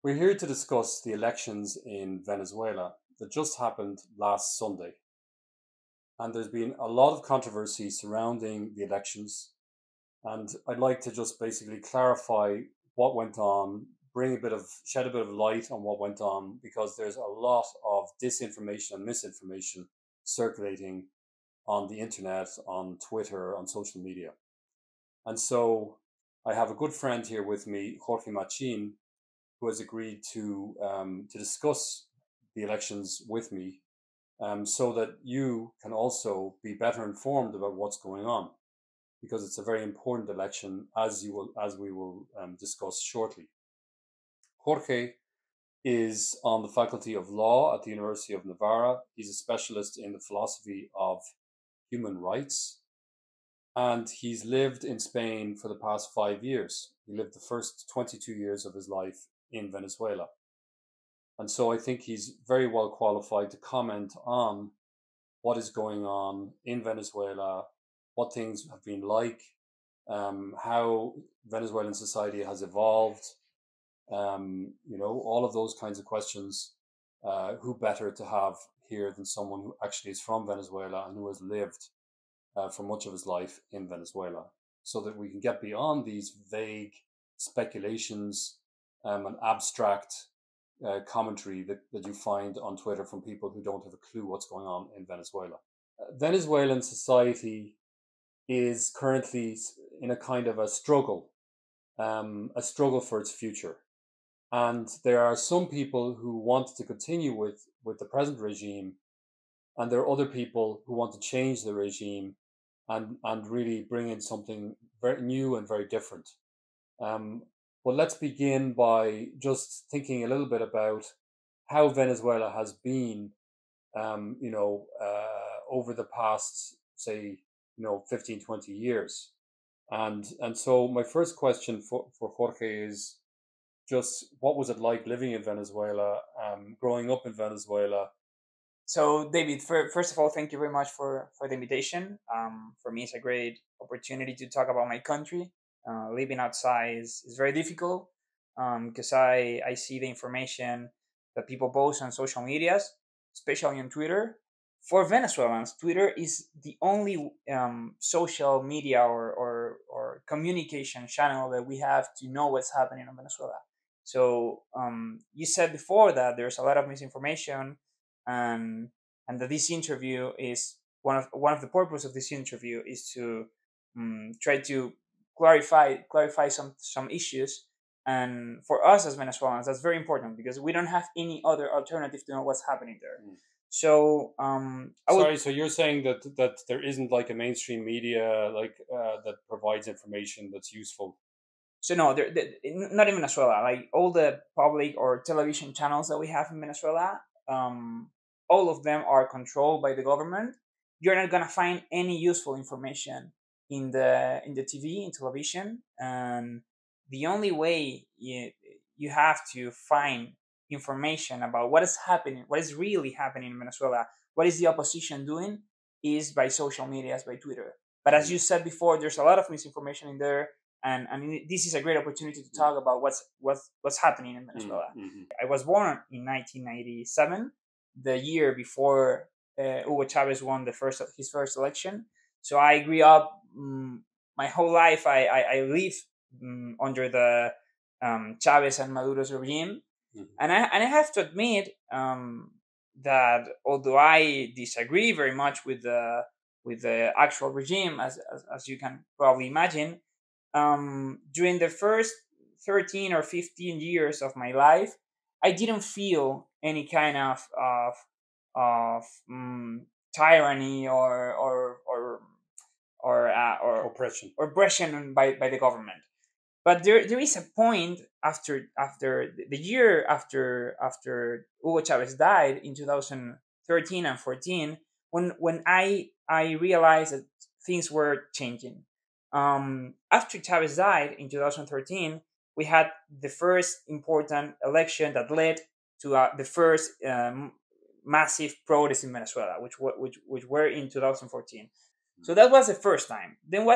We're here to discuss the elections in Venezuela that just happened last Sunday. And there's been a lot of controversy surrounding the elections. And I'd like to just basically clarify what went on, shed a bit of light on what went on, because there's a lot of disinformation and misinformation circulating on the internet, on Twitter, on social media. And so I have a good friend here with me, Jorge Machín, who has agreed to discuss the elections with me, so that you can also be better informed about what's going on, because it's a very important election, as we will discuss shortly. Jorge is on the Faculty of Law at the University of Navarra. He's a specialist in the philosophy of human rights, and he's lived in Spain for the past 5 years. He lived the first 22 years of his life in Venezuela. And so I think he's very well qualified to comment on what is going on in Venezuela, what things have been like, how Venezuelan society has evolved, all of those kinds of questions. Who better to have here than someone who actually is from Venezuela and who has lived for much of his life in Venezuela, so that we can get beyond these vague speculations and abstract commentary that you find on Twitter from people who don't have a clue what's going on in Venezuela. Venezuelan society is currently in a kind of a struggle for its future. And there are some people who want to continue with the present regime, and there are other people who want to change the regime and really bring in something very new and very different. But let's begin by just thinking a little bit about how Venezuela has been, over the past, say, 15, 20 years. And so my first question for Jorge is just, what was it like living in Venezuela, growing up in Venezuela? So, David, first of all, thank you very much for the invitation. For me, it's a great opportunity to talk about my country. Living outside is very difficult because I see the information that people post on social medias, especially on Twitter. For Venezuelans, Twitter is the only social media or communication channel that we have to know what's happening in Venezuela. So you said before that there's a lot of misinformation, and that this interview is one of the purpose of this interview is to try to clarify some issues. And for us as Venezuelans, that's very important because we don't have any other alternative to know what's happening there. So so you're saying that there isn't like a mainstream media that provides information that's useful? So no, not in Venezuela. Like all the public or television channels that we have in Venezuela, all of them are controlled by the government. You're not gonna find any useful information in the TV, in television, and the only way you have to find information about what is happening, what is really happening in Venezuela, what is the opposition doing, is by social medias, by Twitter. But as you said before, there's a lot of misinformation in there, and this is a great opportunity to talk about what's happening in Venezuela. Mm-hmm. I was born in 1997, the year before Hugo Chavez won his first election. So I grew up my whole life. I lived under the Chavez and Maduro's regime, and I have to admit that although I disagree very much with the actual regime, as you can probably imagine, during the first 13 or 15 years of my life, I didn't feel any kind of tyranny or oppression by the government. But there is a point after the year after Hugo Chavez died in 2013 and 14 when I realized that things were changing. After Chavez died in 2013, we had the first important election that led to the first massive protests in Venezuela, which were in 2014. So that was the first time. Then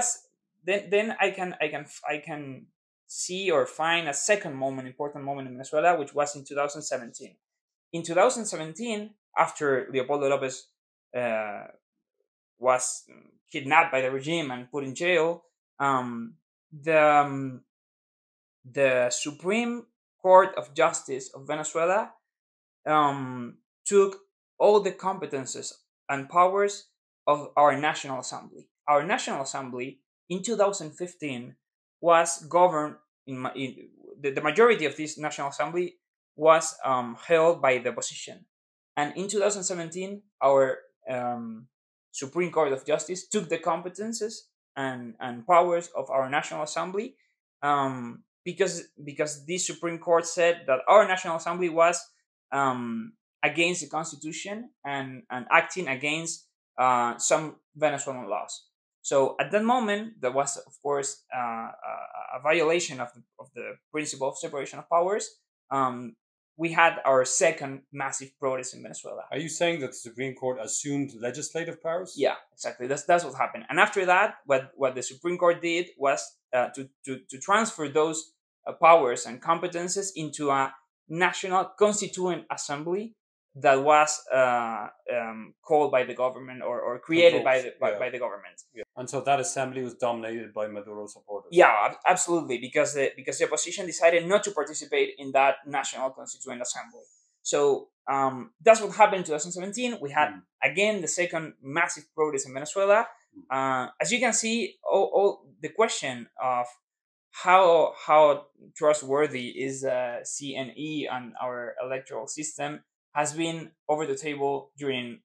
I can see or find a second important moment in Venezuela, which was in 2017. In 2017, after Leopoldo Lopez was kidnapped by the regime and put in jail, the Supreme Court of Justice of Venezuela took all the competences and powers of our National Assembly. Our National Assembly in 2015 was governed the majority of this National Assembly was held by the opposition, and in 2017 our Supreme Court of Justice took the competences and powers of our National Assembly, because this Supreme Court said that our National Assembly was against the Constitution and acting against some Venezuelan laws. So at that moment, there was, of course, a violation of the principle of separation of powers. We had our second massive protest in Venezuela. Are you saying that the Supreme Court assumed legislative powers? Yeah, exactly. That's what happened. And after that, what the Supreme Court did was to transfer those powers and competences into a national constituent assembly that was called by the government or created by the government. Yeah. And so that assembly was dominated by Maduro supporters. Yeah, absolutely, because the opposition decided not to participate in that national constituent assembly. So that's what happened in 2017. We had again the second massive protest in Venezuela. As you can see, all the question of how trustworthy is CNE and our electoral system has been over the table during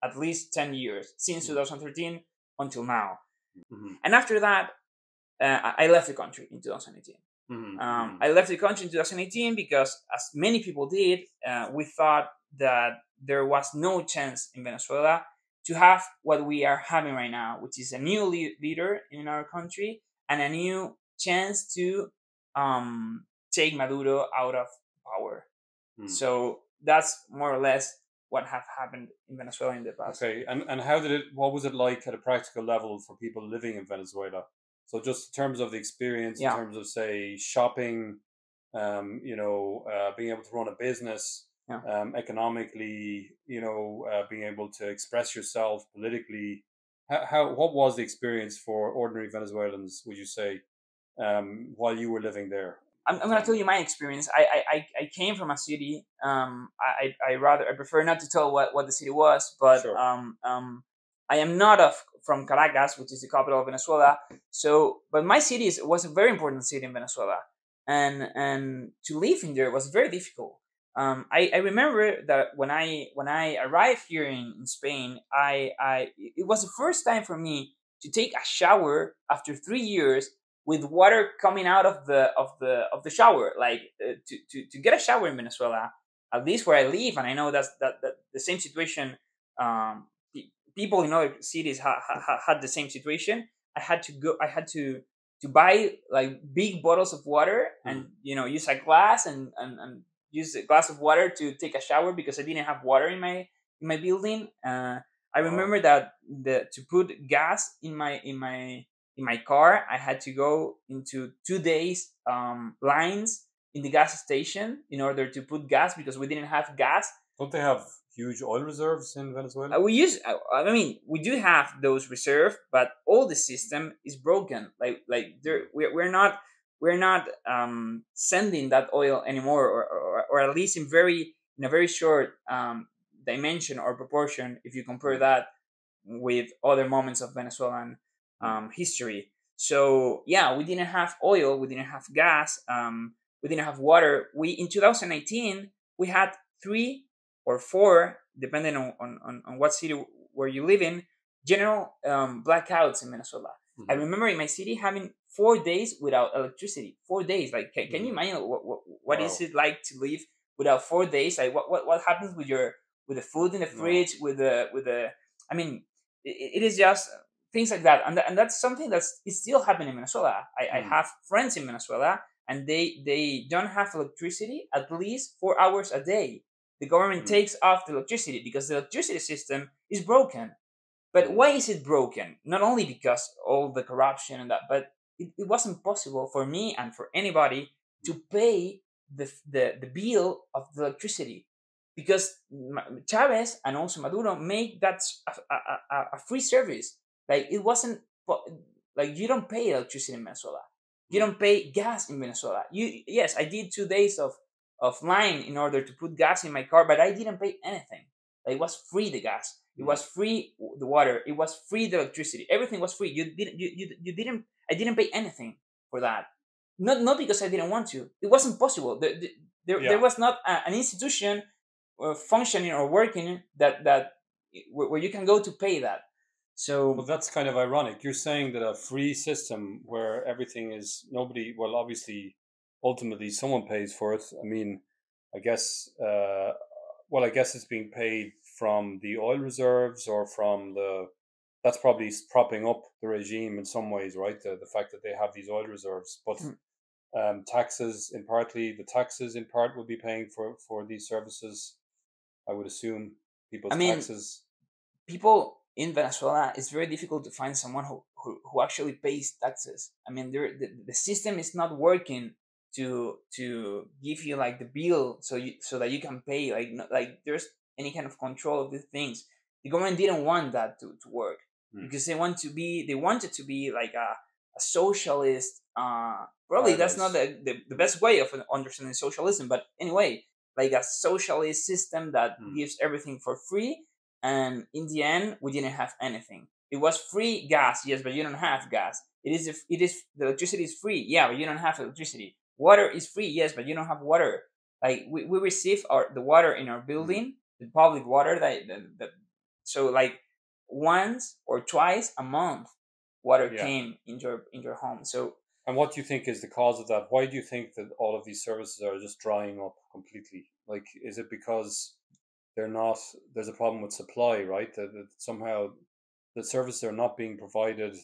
at least 10 years, since 2013 until now. And after that, I left the country in 2018. I left the country in 2018 because, as many people did, we thought that there was no chance in Venezuela to have what we are having right now, which is a new leader in our country and a new chance to take Maduro out of power. So that's more or less what have happened in Venezuela in the past. Okay, and what was it like at a practical level for people living in Venezuela? So just in terms of the experience, in terms of, say, shopping, being able to run a business, economically, being able to express yourself politically, what was the experience for ordinary Venezuelans, would you say, while you were living there? I'm going to tell you my experience. I came from a city. I prefer not to tell what the city was, but sure. I am not from Caracas, which is the capital of Venezuela. But my city was a very important city in Venezuela, and to live in there was very difficult. I remember that when I arrived here in Spain, it was the first time for me to take a shower after 3 years with water coming out of the shower, like to get a shower in Venezuela, at least where I live, and I know that the same situation. People in other cities had the same situation. I had to buy like big bottles of water and use a glass and use a glass of water to take a shower because I didn't have water in my building. I remember that to put gas in my car, I had to go into 2 days lines in the gas station in order to put gas because we didn't have gas. Don't they have huge oil reserves in Venezuela? We do have those reserves, but all the system is broken. We're not sending that oil anymore, or at least in a very short dimension or proportion if you compare that with other moments of Venezuelan history. So yeah, we didn't have oil, we didn't have gas, we didn't have water. In 2018 we had 3 or 4, depending on what city where you live in, general blackouts in Venezuela. I remember in my city having 4 days without electricity. 4 days. Like, can you imagine what is it like to live without 4 days? Like, what happens with the food in the fridge, with the I mean, it is just things like that, and that's something is still happening in Venezuela. I have friends in Venezuela, and they don't have electricity at least 4 hours a day. The government takes off the electricity because the electricity system is broken. But why is it broken? Not only because all the corruption and that, but it wasn't possible for me and for anybody to pay the bill of the electricity, because Chavez and also Maduro make that a free service. Like it wasn't like you don't pay electricity in Venezuela, you don't pay gas in Venezuela. Yes, I did 2 days of line in order to put gas in my car, but I didn't pay anything. Like, it was free, the gas, it was free, the water, it was free, the electricity, everything was free. You didn't I didn't pay anything for that. Not because I didn't want to. It wasn't possible. There was not an institution functioning or working that where you can go to pay that. So, well, that's kind of ironic. You're saying that a free system where everything is nobody. Well, obviously, ultimately, someone pays for it. I mean, I guess. Well, I guess it's being paid from the oil reserves or from the. That's probably propping up the regime in some ways, right? The fact that they have these oil reserves, but taxes the taxes in part will be paying for these services. I would assume people's taxes. People in Venezuela, it's very difficult to find someone who actually pays taxes. I mean, the system is not working to give you like the bill so that you can pay, like there's any kind of control of these things. The government didn't want that to work because they wanted to be like a socialist. Probably that's not the best way of understanding socialism, but anyway, like a socialist system that gives everything for free. And in the end, we didn't have anything. It was free gas, yes, but you don't have gas. It is the electricity is free, yeah, but you don't have electricity. Water is free, yes, but you don't have water. Like we receive the water in our building, the public water that so like once or twice a month, water came into your home. So. And what do you think is the cause of that? Why do you think that all of these services are just drying up completely? Like, is it because there's a problem with supply, right? That somehow the services are not being provided.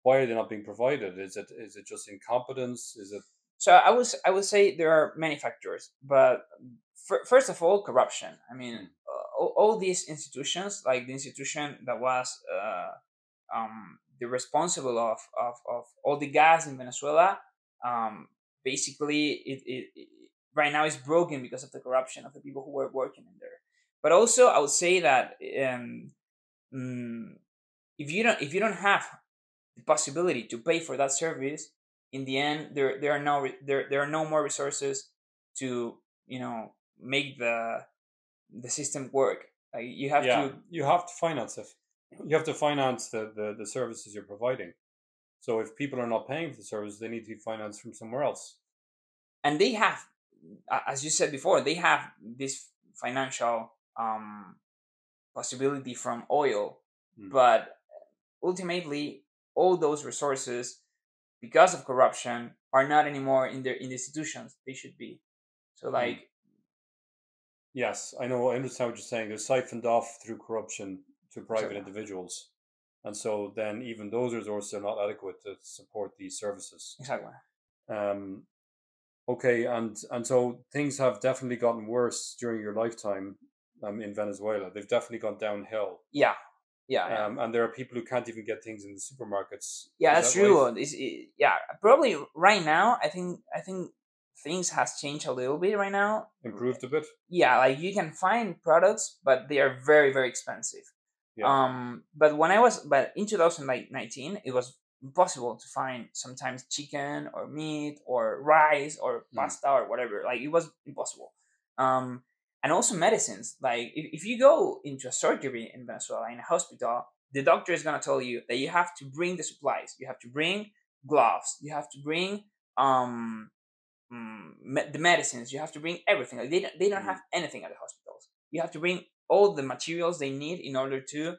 Why are they not being provided? Is it just incompetence? Is it? So I would say there are many factors, but first of all, corruption. I mean, all these institutions, like the institution that was the responsible of all the gas in Venezuela, basically it right now is broken because of the corruption of the people who were working in there. But also, I would say that if you don't have the possibility to pay for that service, in the end, there are no more resources to make the system work. Like you have to finance it. You have to finance the services you're providing. So if people are not paying for the service, they need to be financed from somewhere else. And they have, as you said before, they have this financial possibility from oil, but ultimately all those resources, because of corruption, are not anymore in the institutions they should be. So like, yes, I know. I understand what you're saying. They're siphoned off through corruption to private individuals, and so then even those resources are not adequate to support these services. Exactly. Okay, and so things have definitely gotten worse during your lifetime in Venezuela. They've definitely gone downhill. Yeah. And there are people who can't even get things in the supermarkets. Yeah, that's true. Probably right now, I think things has changed a little bit right now. Improved a bit. Yeah, like you can find products, but they are very, very expensive. Yeah. But in 2019, it was impossible to find sometimes chicken or meat or rice or pasta or whatever. Like it was impossible. And also medicines. Like if you go into a surgery in Venezuela, in a hospital, the doctor is going to tell you that you have to bring the supplies. You have to bring gloves. You have to bring the medicines. You have to bring everything. Like they don't have anything at the hospitals. You have to bring all the materials they need in order to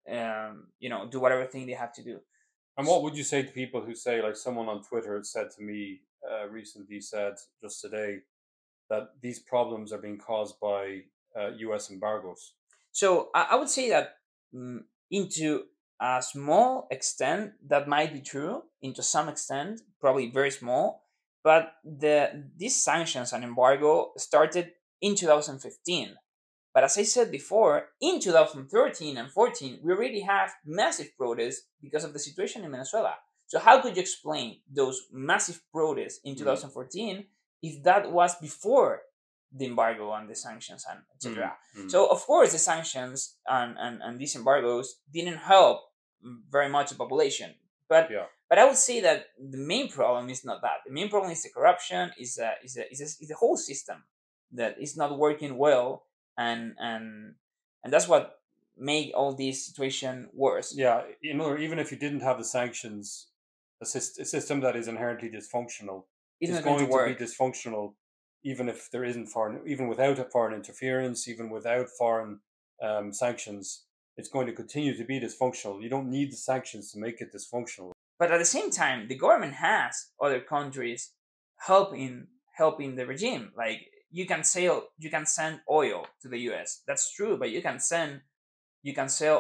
do whatever thing they have to do. And what would you say to people who say, like someone on Twitter said to me recently, said just today, that these problems are being caused by U.S. embargoes? So I would say that into a small extent, that might be true. Into some extent, probably very small. But these sanctions and embargo started in 2015. But as I said before, in 2013 and 14, we already have massive protests because of the situation in Venezuela. So how could you explain those massive protests in 2014 if that was before the embargo and the sanctions and etc.? So of course the sanctions and these embargoes didn't help very much the population. But I would say that the main problem is not that. The main problem is the corruption, is the whole system that is not working well, and that's what make all this situation worse. Yeah, even if you didn't have the sanctions, a system that is inherently dysfunctional is going to be dysfunctional, even if there isn't even without foreign interference, even without foreign sanctions. It's going to continue to be dysfunctional. You don't need the sanctions to make it dysfunctional. But at the same time, the government has other countries helping the regime. Like you can send oil to the U.S. That's true, but you can sell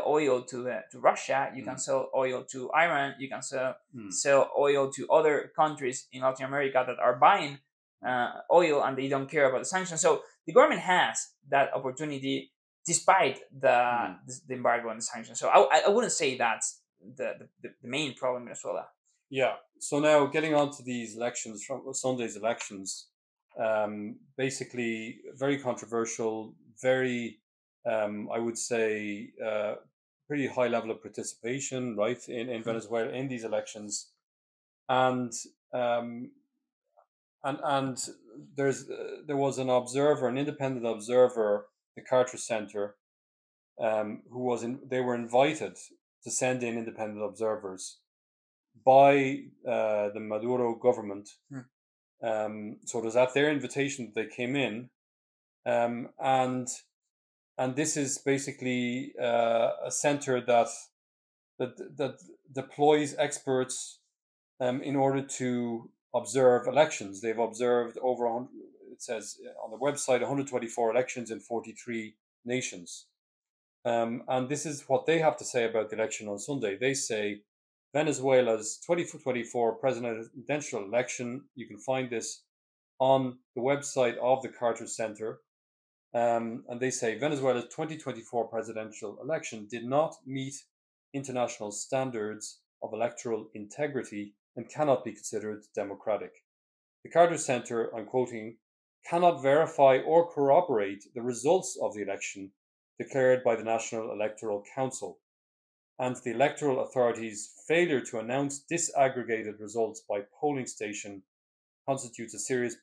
oil to Russia. You can sell oil to Iran. You can sell oil to other countries in Latin America that are buying oil and they don't care about the sanctions. So the government has that opportunity despite the embargo and the sanctions. So I wouldn't say that's the main problem in Venezuela. Yeah. So now getting on to these elections, from Sunday's elections, basically very controversial, very, I would say, pretty high level of participation, right, in Venezuela in these elections, and there was an independent observer, the Carter Center, they were invited to send in independent observers by the Maduro government. So it was at their invitation that they came in, and this is basically a center that deploys experts in order to observe elections. They've observed over, it says on the website, 124 elections in 43 nations. And this is what they have to say about the election on Sunday. They say Venezuela's 2024 presidential election, you can find this on the website of the Carter Center. And they say Venezuela's 2024 presidential election did not meet international standards of electoral integrity and cannot be considered democratic. The Carter Center, I'm quoting, cannot verify or corroborate the results of the election declared by the National Electoral Council, and the electoral authorities' failure to announce disaggregated results by polling station constitutes a serious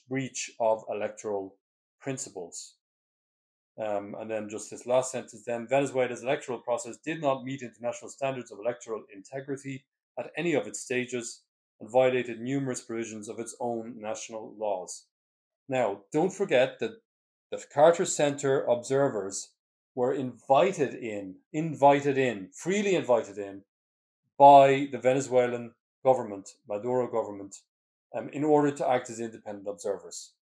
breach of electoral principles. And then just this last sentence, then Venezuela's electoral process did not meet international standards of electoral integrity at any of its stages and violated numerous provisions of its own national laws. Now, don't forget that the Carter Center observers were freely invited in by the Venezuelan government, Maduro government, in order to act as independent observers.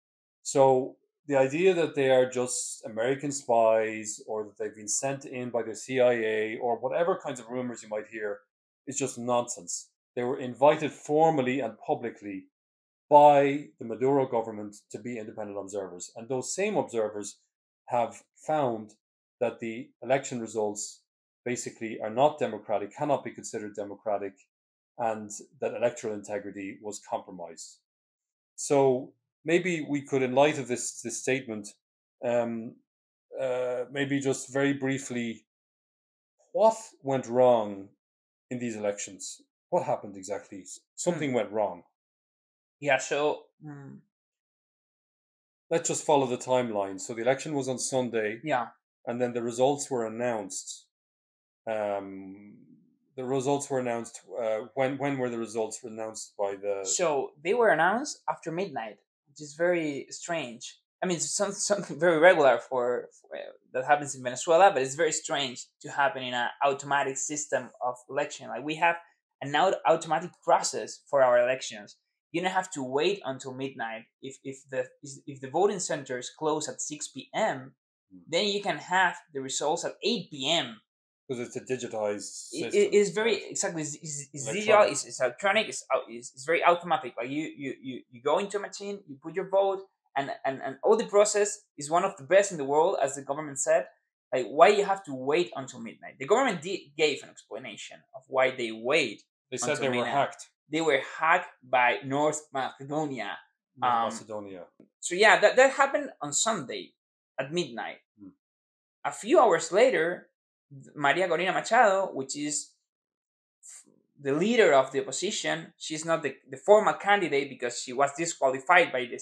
So the idea that they are just American spies or that they've been sent in by the CIA or whatever kinds of rumors you might hear is just nonsense. They were invited formally and publicly by the Maduro government to be independent observers. And those same observers have found that the election results basically are not democratic, cannot be considered democratic, and that electoral integrity was compromised. So maybe we could, in light of this statement, maybe just very briefly, what went wrong in these elections? What happened exactly? Something went wrong. Yeah, so let's just follow the timeline. So the election was on Sunday. Yeah. And then the results were announced. When were the results announced by the? So they were announced after midnight, which is very strange. I mean, it's something very regular for that happens in Venezuela, but it's very strange to happen in an automatic system of election. Like we have an automatic process for our elections. You don't have to wait until midnight. If the voting centers close at 6 p.m., then you can have the results at 8 p.m. Because it's a digitized system. It's very exactly. It's digital. It's electronic. It's very automatic. Like you go into a machine, you put your vote, and all the process is one of the best in the world, as the government said. Like, why you have to wait until midnight? The government gave an explanation of why they wait. They said they were hacked. They were hacked by North Macedonia. Macedonia. So yeah, that happened on Sunday at midnight. A few hours later, Maria Corina Machado, which is the leader of the opposition, she's not the formal candidate because she was disqualified by the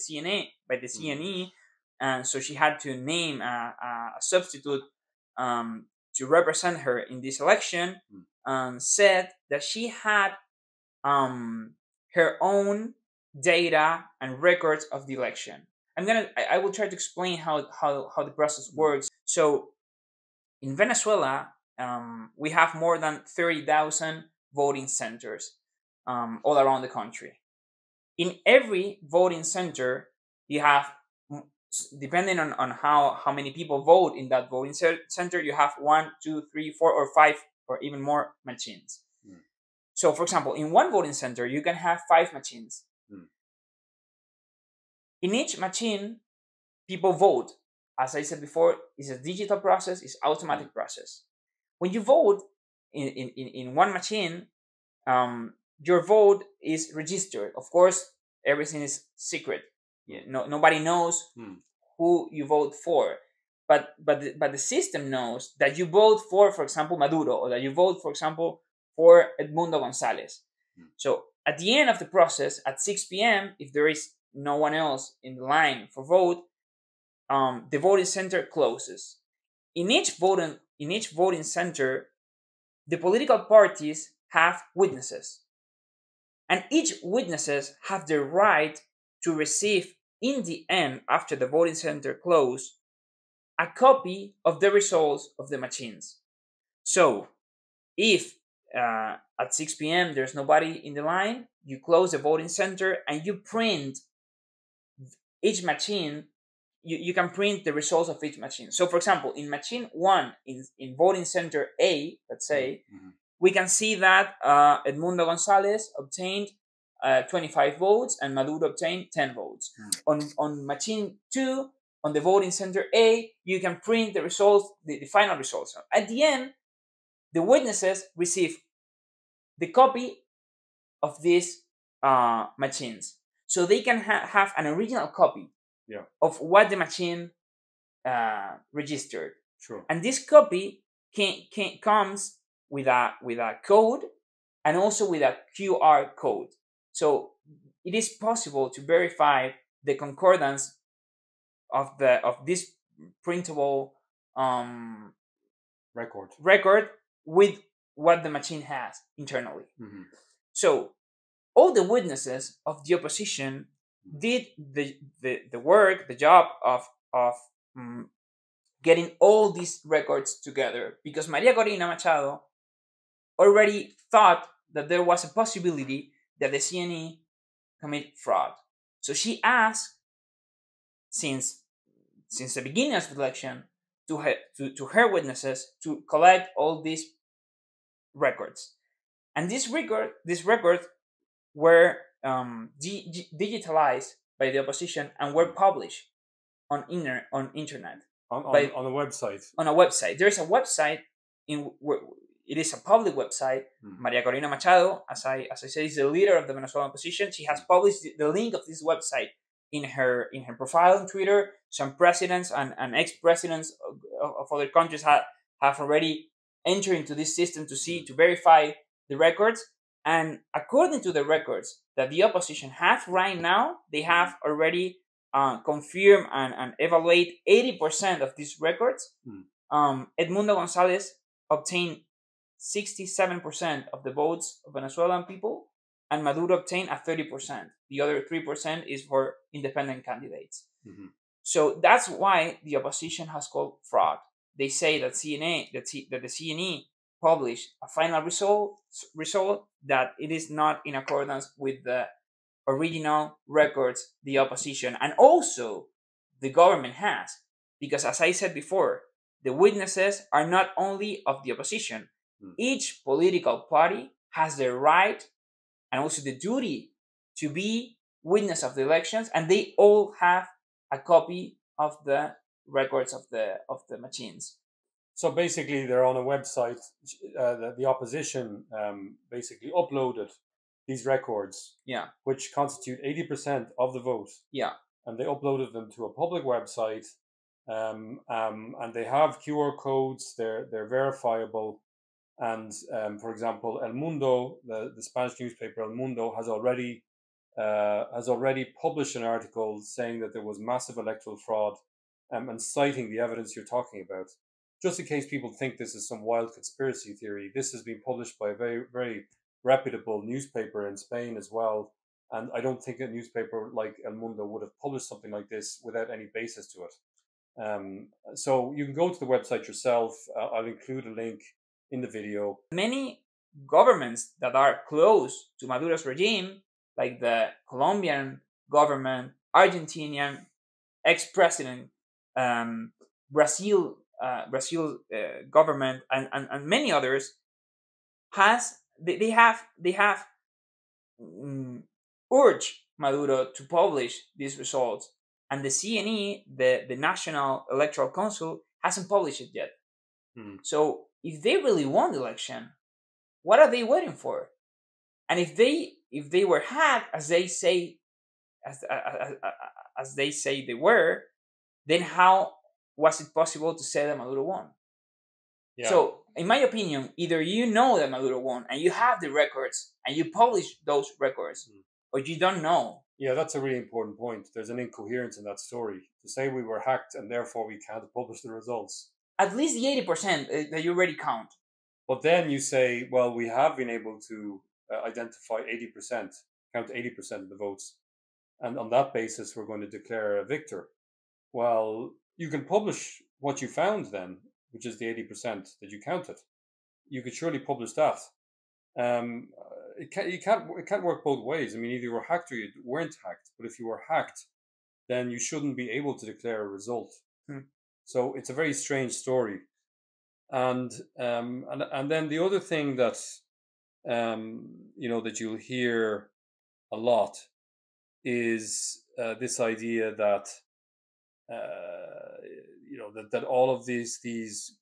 CNE, and so she had to name a substitute to represent her in this election, said that she had her own data and records of the election. I will try to explain how the process works. So in Venezuela, we have more than 30,000 voting centers all around the country. In every voting center, you have, depending on how many people vote in that voting center, you have 1, 2, 3, 4, or 5, or even more machines. So, for example, in one voting center, you can have 5 machines. In each machine, people vote. As I said before, it's a digital process, it's automatic process. When you vote in one machine, your vote is registered. Of course, everything is secret. Nobody knows who you vote for. But the system knows that you vote for example, Maduro, or that you vote, for example, for Edmundo Gonzalez. So at the end of the process, at 6 p.m., if there is no one else in the line for vote, the voting center closes. In each voting center, the political parties have witnesses, and each witnesses have the right to receive, in the end, after the voting center close, a copy of the results of the machines. So if at 6 p.m. there's nobody in the line, you close the voting center and you print each machine. You can print the results of each machine. So, for example, in machine 1, in voting center A, let's say, we can see that Edmundo Gonzalez obtained 25 votes and Maduro obtained 10 votes. On machine 2, on the voting center A, you can print the results, the final results. At the end, the witnesses receive the copy of these machines. So they can have an original copy of what the machine registered. Sure. And this copy comes with a code and also with a QR code. So it is possible to verify the concordance of this printable record with what the machine has internally. So all the witnesses of the opposition did the work, the job of getting all these records together, because Maria Corina Machado already thought that there was a possibility that the CNE commit fraud. So she asked, since the beginning of the election, to her witnesses to collect all these records, and these records were digitalized by the opposition and were published on internet on a website. On a website, there is a website it is a public website. Maria Corina Machado, as I said, is the leader of the Venezuelan opposition. She has published the link of this website in her profile on Twitter. Some presidents and ex-presidents of other countries have already entered into this system to verify the records. And according to the records that the opposition have right now, they have already confirmed and evaluate 80% of these records. Edmundo Gonzalez obtained 67% of the votes of Venezuelan people, and Maduro obtained 30%. The other 3% is for independent candidates. So that's why the opposition has called fraud. They say that the CNE published a final result that it is not in accordance with the original records the opposition and also the government has. Because as I said before, the witnesses are not only of the opposition. Each political party has the right and also the duty to be witness of the elections, and they all have a copy of the records of the machines. So basically, they're on a website. The opposition basically uploaded these records, Yeah, which constitute 80% of the vote, yeah, and they uploaded them to a public website. And they have QR codes. They're verifiable. And for example, El Mundo, the Spanish newspaper El Mundo, has already published an article saying that there was massive electoral fraud, and citing the evidence you're talking about. Just in case people think this is some wild conspiracy theory, this has been published by a very, very reputable newspaper in Spain as well. And I don't think a newspaper like El Mundo would have published something like this without any basis to it. So you can go to the website yourself. I'll include a link in the video. Many governments that are close to Maduro's regime, like the Colombian government, Argentinian ex-president, Brazil government, and many others, they have urged Maduro to publish these results, and the CNE, the National Electoral Council, hasn't published it yet. So if they really won the election, what are they waiting for? And if they were hacked, as they say, as they say they were, then how was it possible to say that Maduro won? Yeah. So, in my opinion, either you know that Maduro won and you have the records and you publish those records, or you don't know. Yeah, that's a really important point. There's an incoherence in that story. To say we were hacked and therefore we can't publish the results. At least the 80% that you already count. But then you say, well, we have been able to identify 80%, count 80% of the votes. And on that basis, we're going to declare a victor. Well, you can publish what you found then, which is the 80% that you counted. You could surely publish that. It can't work both ways. I mean, either you were hacked or you weren't hacked. But if you were hacked, then you shouldn't be able to declare a result. So it's a very strange story. And then the other thing that that you'll hear a lot is this idea that that all of these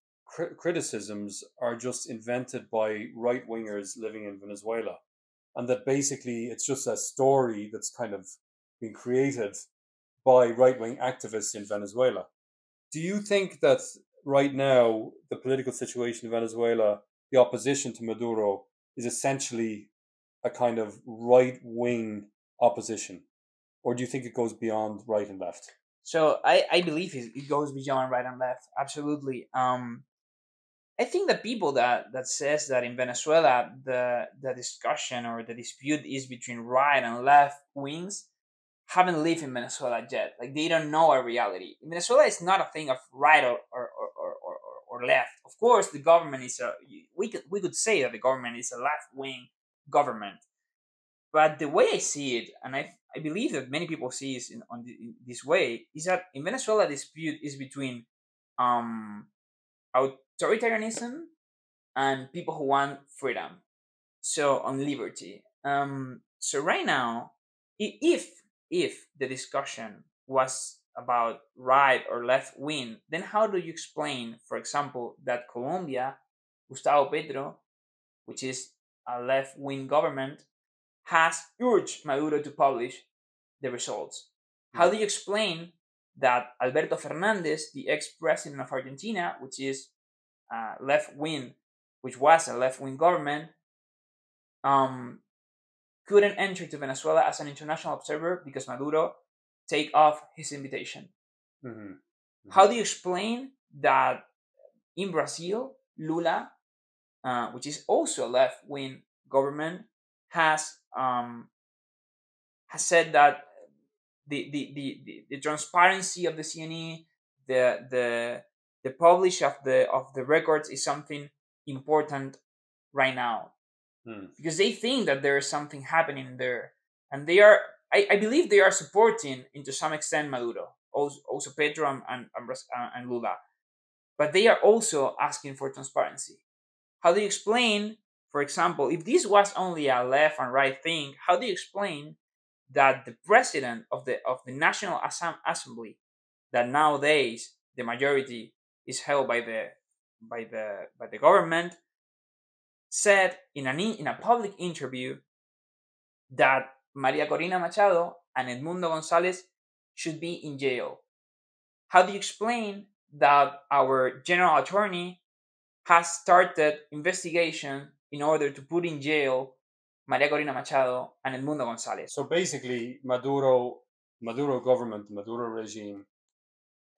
criticisms are just invented by right wingers living in Venezuela, and that basically it's just a story that's kind of been created by right wing activists in Venezuela. Do you think that right now the political situation in Venezuela, the opposition to Maduro, is essentially a kind of right wing opposition, or do you think it goes beyond right and left? So I believe it goes beyond right and left. Absolutely. I think the people that says that in Venezuela the discussion or the dispute is between right and left wings haven't lived in Venezuela yet. Like, they don't know a reality. Venezuela is not a thing of right or left. Of course, the government is we could say that the government is a left wing government, but the way I see it, and I believe that many people see it in this way, is that in Venezuela, the dispute is between authoritarianism and people who want freedom, so on liberty. So right now, if the discussion was about right or left wing, then how do you explain, for example, that Colombia, Gustavo Petro, which is a left wing government, has urged Maduro to publish the results? How do you explain that Alberto Fernandez, the ex-president of Argentina, which is left wing, which was a left wing government, couldn't enter to Venezuela as an international observer because Maduro take off his invitation? How do you explain that in Brazil, Lula, which is also a left wing government, has said that the transparency of the CNE, the publish of the records is something important right now, because they think that there is something happening there, and they are, I believe they are supporting, to some extent, Maduro, also Petro and Lula, but they are also asking for transparency. How do you explain, for example, if this was only a left and right thing, how do you explain that the president of the National Assembly, that nowadays the majority is held by the government, said in a public interview that Maria Corina Machado and Edmundo González should be in jail. How do you explain that our general attorney has started investigation in order to put in jail Maria Corina Machado and Edmundo González? So basically, Maduro government, Maduro regime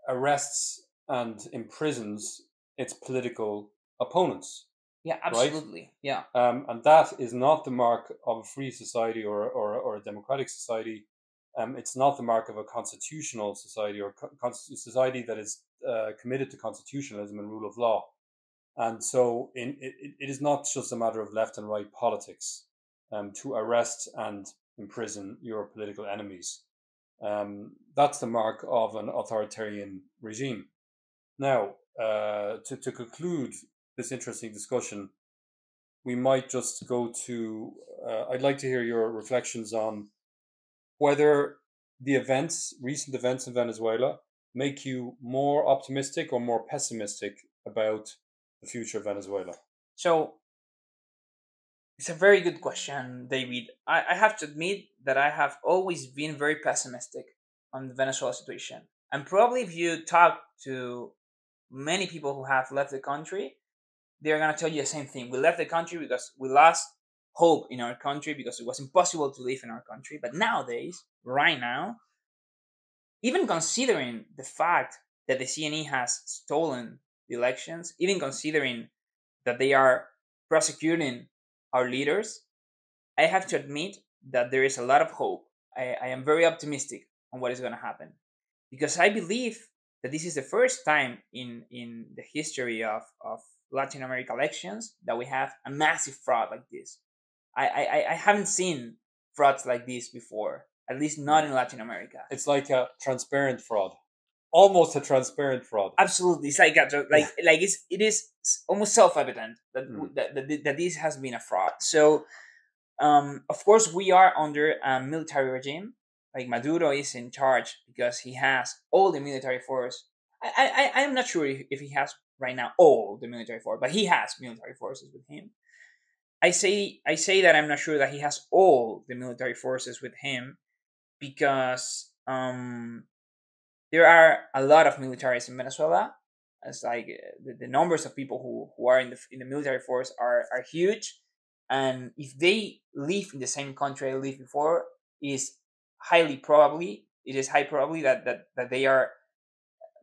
arrests and imprisons its political opponents. Yeah, absolutely. Right? Yeah. And that is not the mark of a free society or a democratic society. It's not the mark of a constitutional society or society that is committed to constitutionalism and rule of law. And so it is not just a matter of left and right politics to arrest and imprison your political enemies. That's the mark of an authoritarian regime. Now, to conclude this interesting discussion, we might just go to, I'd like to hear your reflections on whether the recent events in Venezuela, make you more optimistic or more pessimistic about the future of Venezuela. So, it's a very good question, David. I have to admit that I have always been very pessimistic on the Venezuela situation. And probably if you talk to many people who have left the country, they're going to tell you the same thing. We left the country because we lost hope in our country, because it was impossible to live in our country. But nowadays, right now, even considering the fact that the CNE has stolen the elections, even considering that they are prosecuting our leaders, I have to admit that there is a lot of hope. I am very optimistic on what is going to happen, because I believe that this is the first time in the history of Latin America elections that we have a massive fraud like this. I haven't seen frauds like this before, at least not in Latin America. It's like a transparent fraud, almost a transparent fraud. Absolutely, it's like it is almost self-evident that this has been a fraud. So, of course, we are under a military regime. Like, Maduro is in charge because he has all the military force. I'm not sure if he has right now all the military force, but he has military forces with him. I say that I'm not sure that he has all the military forces with him, because there are a lot of militaries in Venezuela. It's like the numbers of people who are in the military force are huge, and if they live in the same country I lived before, it is high probably that they are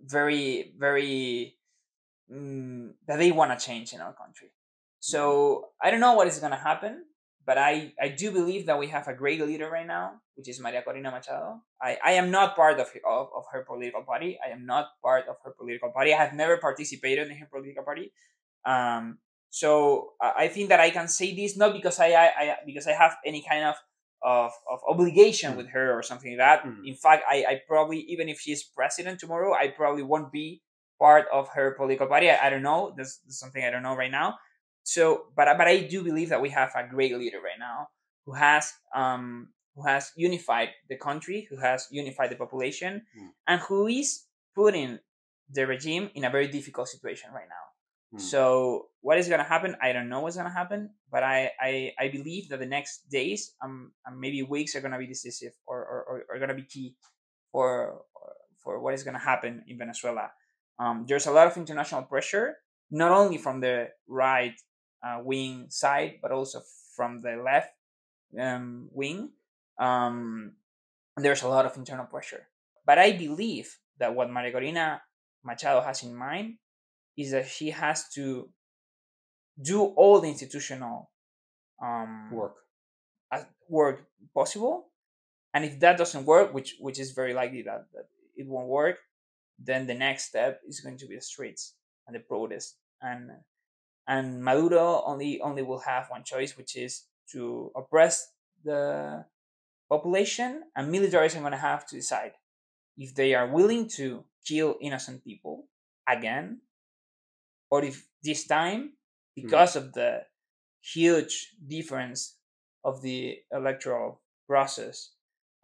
very, very that they want to change in our country. So I don't know what is going to happen, but I do believe that we have a great leader right now, which is Maria Corina Machado. I am not part of her political party. I am not part of her political party. I have never participated in her political party. So I think that I can say this not because I have any kind of obligation with her or something like that. In fact, I probably, even if she's president tomorrow, I probably won't be part of her political party. I don't know. That's something I don't know right now. So, but I do believe that we have a great leader right now who has unified the country, who has unified the population, and who is putting the regime in a very difficult situation right now. So, what is going to happen? I don't know what's going to happen, but I believe that the next days, maybe weeks, are going to be decisive or going to be key for what is going to happen in Venezuela. There's a lot of international pressure, not only from the right wing side, but also from the left wing. There's a lot of internal pressure. But I believe that what Maria Corina Machado has in mind is that she has to do all the institutional work possible. And if that doesn't work, which is very likely that it won't work, then the next step is going to be the streets and the protests. And Maduro only will have one choice, which is to oppress the population, and militaries are going to have to decide if they are willing to kill innocent people again, or if this time, because of the huge difference of the electoral process,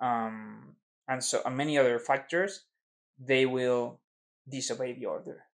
and many other factors, they will disobey the order.